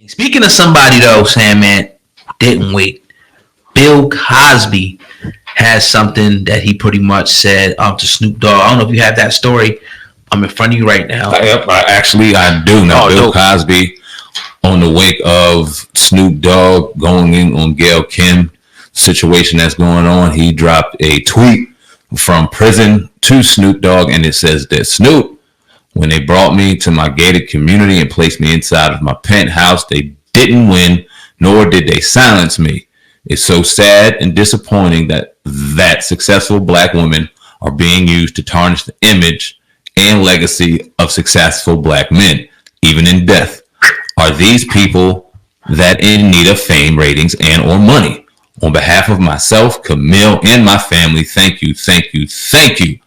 Speaking of somebody though, SamAnt didn't wait. Bill Cosby has something that he pretty much said to Snoop Dogg. I don't know if you have that story. I'm in front of you right now. I do. Now, Bill Cosby, on the wake of Snoop Dogg going in on Gayle Kim situation that's going on, he dropped a tweet from prison to Snoop Dogg, and it says that Snoop, when they brought me to my gated community and placed me inside of my penthouse, they didn't win, nor did they silence me. It's so sad and disappointing that successful black women are being used to tarnish the image and legacy of successful black men, even in death. Are these people that in need of fame, ratings, and or money? On behalf of myself, Camille, and my family, thank you, thank you, thank you.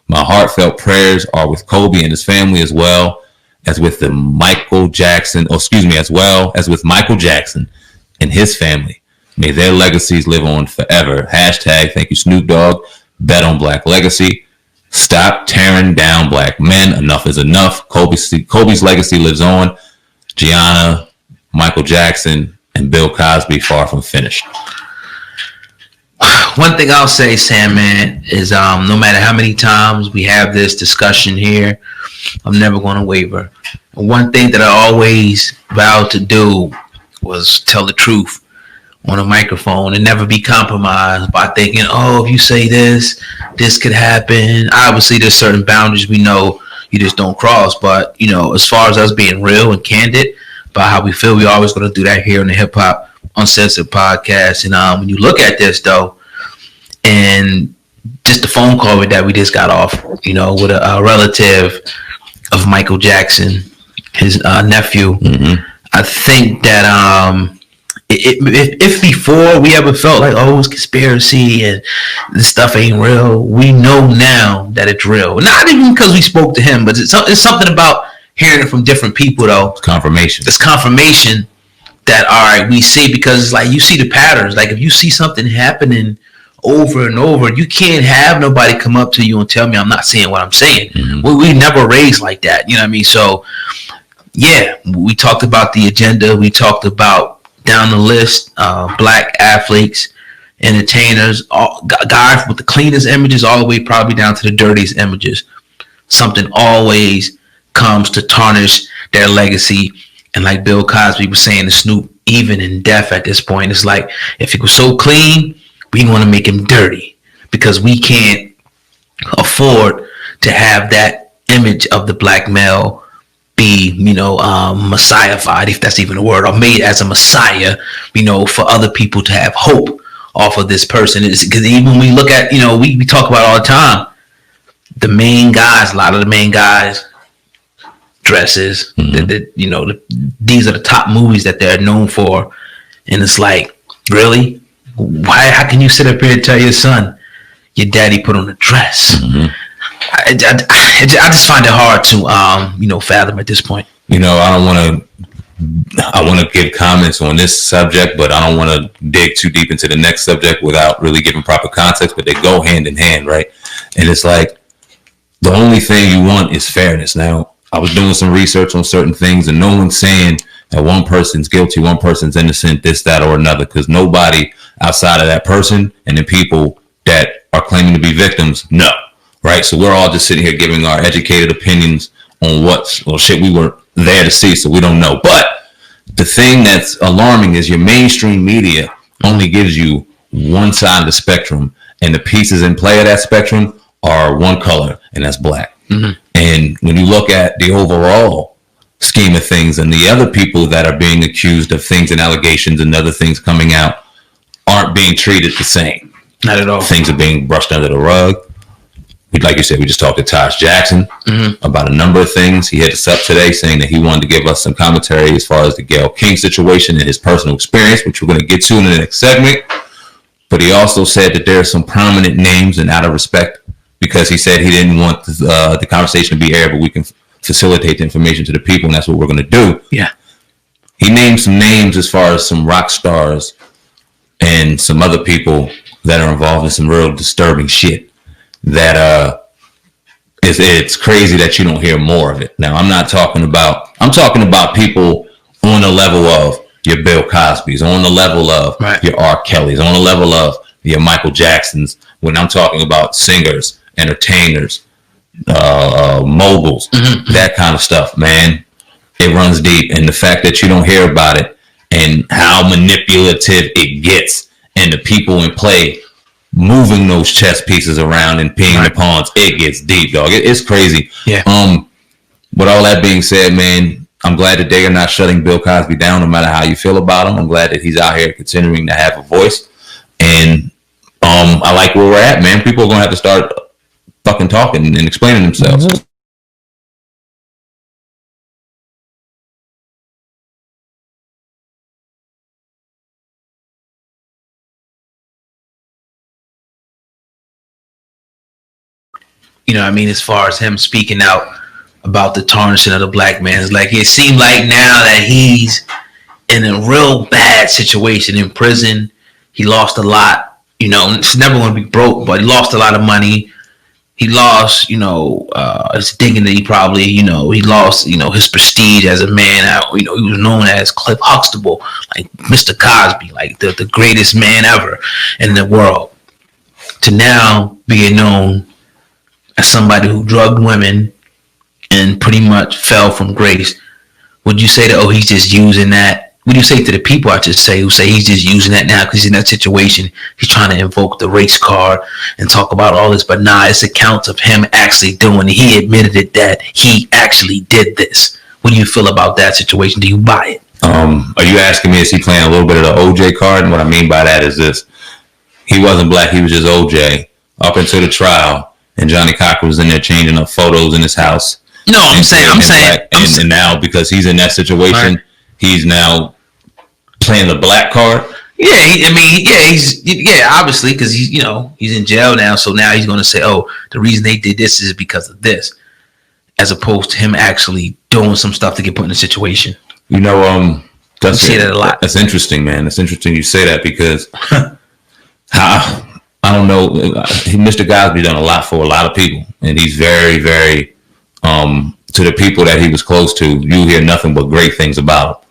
My heartfelt prayers are with Kobe and his family, as well as with Michael Jackson and his family. May their legacies live on forever. Hashtag thank you, Snoop Dogg. Bet on Black legacy. Stop tearing down black men. Enough is enough. Kobe's legacy lives on. Gianna, Michael Jackson, and Bill Cosby far from finished. One thing I'll say, SamAnt, is no matter how many times we have this discussion here, I'm never going to waver. One thing that I always vowed to do was tell the truth on a microphone and never be compromised by thinking, oh, if you say this could happen. Obviously, there's certain boundaries we know you just don't cross. But, as far as us being real and candid about how we feel, we're always going to do that here on the Hip Hop Uncensored podcast. And when you look at this, though, and just the phone call that we just got off, with a relative of Michael Jackson, his nephew, I think that if before we ever felt like, oh, it's conspiracy and this stuff ain't real, we know now that it's real. Not even because we spoke to him, but it's something about hearing it from different people, though. It's confirmation. It's confirmation that, all right, we see, because it's like you see the patterns. Like if you see something happening over and over, you can't have nobody come up to you and tell me I'm not saying what I'm saying. We never raised like that. You know what I mean? So, yeah, we talked about the agenda. We talked about down the list, black athletes, entertainers, guys with the cleanest images all the way probably down to the dirtiest images. Something always comes to tarnish their legacy. And like Bill Cosby was saying to Snoop, even in death at this point, it's like, if he was so clean, we want to make him dirty because we can't afford to have that image of the black male be, messiahified, if that's even a word, or made as a messiah, for other people to have hope off of this person. Because even when we look at, we talk about all the time, the main guys, a lot of the main guys, dresses, these are the top movies that they're known for. And it's like, really? How can you sit up here and tell your son your daddy put on a dress? I just find it hard to fathom at this point. I want to give comments on this subject, but I don't want to dig too deep into the next subject without really giving proper context, but they go hand in hand, right? And it's like, the only thing you want is fairness. Now, I was doing some research on certain things, and no one's saying that one person's guilty, one person's innocent, this, that, or another, because nobody outside of that person and the people that are claiming to be victims know, right? So we're all just sitting here giving our educated opinions on shit we were there to see, so we don't know. But the thing that's alarming is your mainstream media only gives you one side of the spectrum, and the pieces in play of that spectrum are one color, and that's black. And when you look at the overall scheme of things and the other people that are being accused of things and allegations and other things coming out aren't being treated the same. Not at all. Things are being brushed under the rug. Like you said, we just talked to Taj Jackson about a number of things. He hit us up today saying that he wanted to give us some commentary as far as the Gayle King situation and his personal experience, which we're going to get to in the next segment. But he also said that there are some prominent names, and out of respect, because he said he didn't want the conversation to be aired, but we can facilitate the information to the people, and that's what we're going to do. Yeah. He named some names as far as some rock stars and some other people that are involved in some real disturbing shit that it's crazy that you don't hear more of it. Now, I'm talking about people on the level of your Bill Cosby's, on the level of your R. Kelly's, on the level of your Michael Jackson's. When I'm talking about singers, entertainers, moguls, that kind of stuff, man, it runs deep. And the fact that you don't hear about it and how manipulative it gets, and the people in play moving those chess pieces around and pinging the pawns, it gets deep, dog. It's crazy. Yeah. With all that being said, man, I'm glad that they are not shutting Bill Cosby down, no matter how you feel about him. I'm glad that he's out here continuing to have a voice. And I like where we're at, man. People are going to have to start fucking talking and explaining themselves. You know what I mean? As far as him speaking out about the tarnishing of the black man, it's like it seemed like now that he's in a real bad situation in prison. He lost a lot. You know, it's never going to be broke, but he lost a lot of money. He lost, his dignity probably. He lost, his prestige as a man. He was known as Cliff Huxtable, like Mr. Cosby, like the greatest man ever in the world. To now being known as somebody who drugged women and pretty much fell from grace. Would you say that, he's just using that? Would you say to the people, I should say, who say he's just using that now because he's in that situation, he's trying to invoke the race card and talk about all this, but nah, it's accounts of him actually doing it. He admitted it that he actually did this. What do you feel about that situation? Do you buy it? Are you asking me, is he playing a little bit of the OJ card? And what I mean by that is this. He wasn't black, he was just OJ up until the trial. And Johnny Cocker was in there changing up photos in his house. No, I'm saying. And now because he's in that situation, he's now playing the black card. Yeah, obviously because he's in jail now. So now he's going to say, the reason they did this is because of this, as opposed to him actually doing some stuff to get put in a situation. That's say that a lot. That's interesting, man. It's interesting you say that because I don't know. Mr. Cosby done a lot for a lot of people, and he's very, very to the people that he was close to. You hear nothing but great things about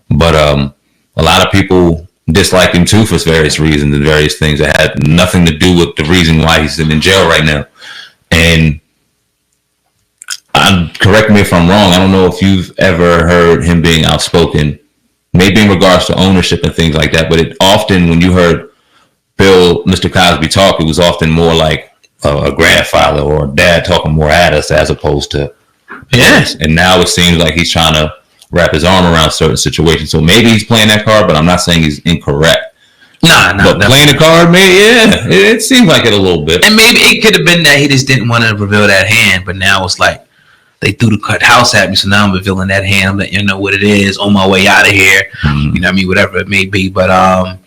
him. But a lot of people dislike him too for various reasons and various things that had nothing to do with the reason why he's in jail right now. And correct me if I'm wrong. I don't know if you've ever heard him being outspoken, maybe in regards to ownership and things like that. But it often, when you heard Mr. Cosby talk, it was often more like a grandfather or a dad talking more at us as opposed to yes. And now it seems like he's trying to wrap his arm around certain situations. So maybe he's playing that card, but I'm not saying he's incorrect. But playing the card, it seems like it a little bit. And maybe it could have been that he just didn't want to reveal that hand, but now it's like they threw the cut house at me, so now I'm revealing that hand. I'm letting you know what it is on my way out of here. You know what I mean? Whatever it may be, but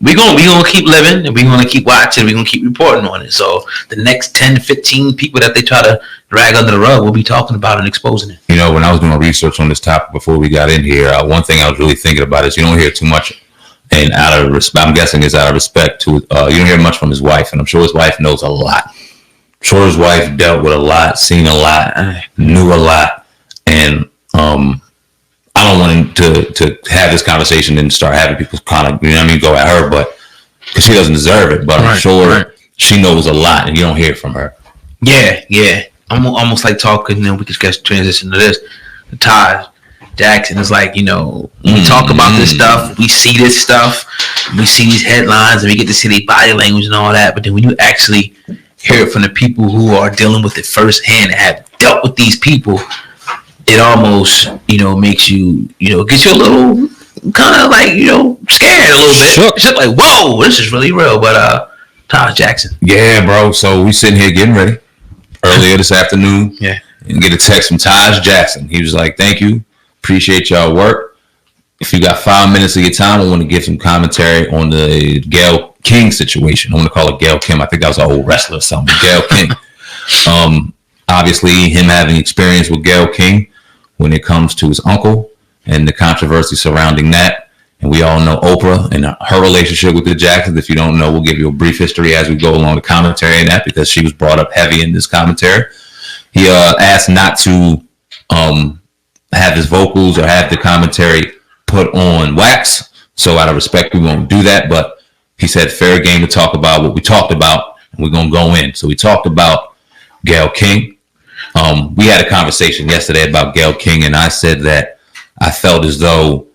we're gonna keep living, and we're gonna keep watching, we're gonna keep reporting on it. So the next 10 to 15 people that they try to drag under the rug, we'll be talking about and exposing it. When I was doing research on this topic before we got in here, one thing I was really thinking about is you don't hear too much, and out of respect, I'm guessing it's out of respect to you don't hear much from his wife, and I'm sure his wife knows a lot. I'm sure his wife dealt with a lot, seen a lot, knew a lot, and I don't want him to have this conversation and start having people kind of, go at her, but because she doesn't deserve it. But I'm sure she knows a lot, and you don't hear from her. Yeah. I'm almost like talking, and we could transition to this. Taj Jackson is like, when we talk about this stuff, we see this stuff, we see these headlines, and we get to see their body language and all that. But then when you actually hear it from the people who are dealing with it firsthand and have dealt with these people, it almost, makes you, gets you a little kind of like, scared a little bit. Shook. Like, whoa, this is really real. But Taj Jackson. Yeah, bro. So we sitting here getting ready earlier this afternoon. Yeah. And get a text from Taj Jackson. He was like, thank you. Appreciate y'all work. If you got 5 minutes of your time, I want to give some commentary on the Gayle King situation. I want to call it Gayle Kim. I think that was an old wrestler or something. Gayle King. Obviously, him having experience with Gayle King when it comes to his uncle and the controversy surrounding that. And we all know Oprah and her relationship with the Jacksons. If you don't know, we'll give you a brief history as we go along the commentary in that, because she was brought up heavy in this commentary. He asked not to have his vocals or have the commentary put on wax. So out of respect, we won't do that. But he said fair game to talk about what we talked about, and we're going to go in. So we talked about Gayle King. We had a conversation yesterday about Gayle King, and I said that I felt as though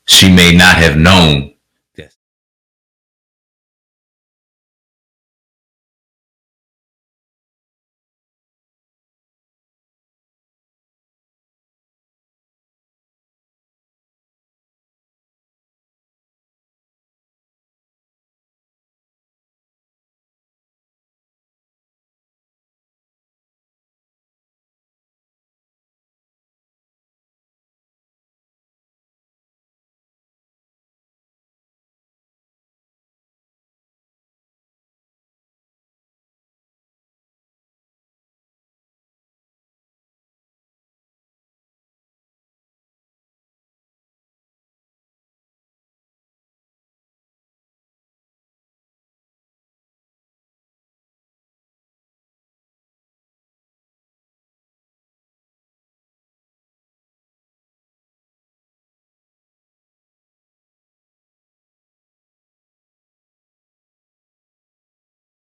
she may not have known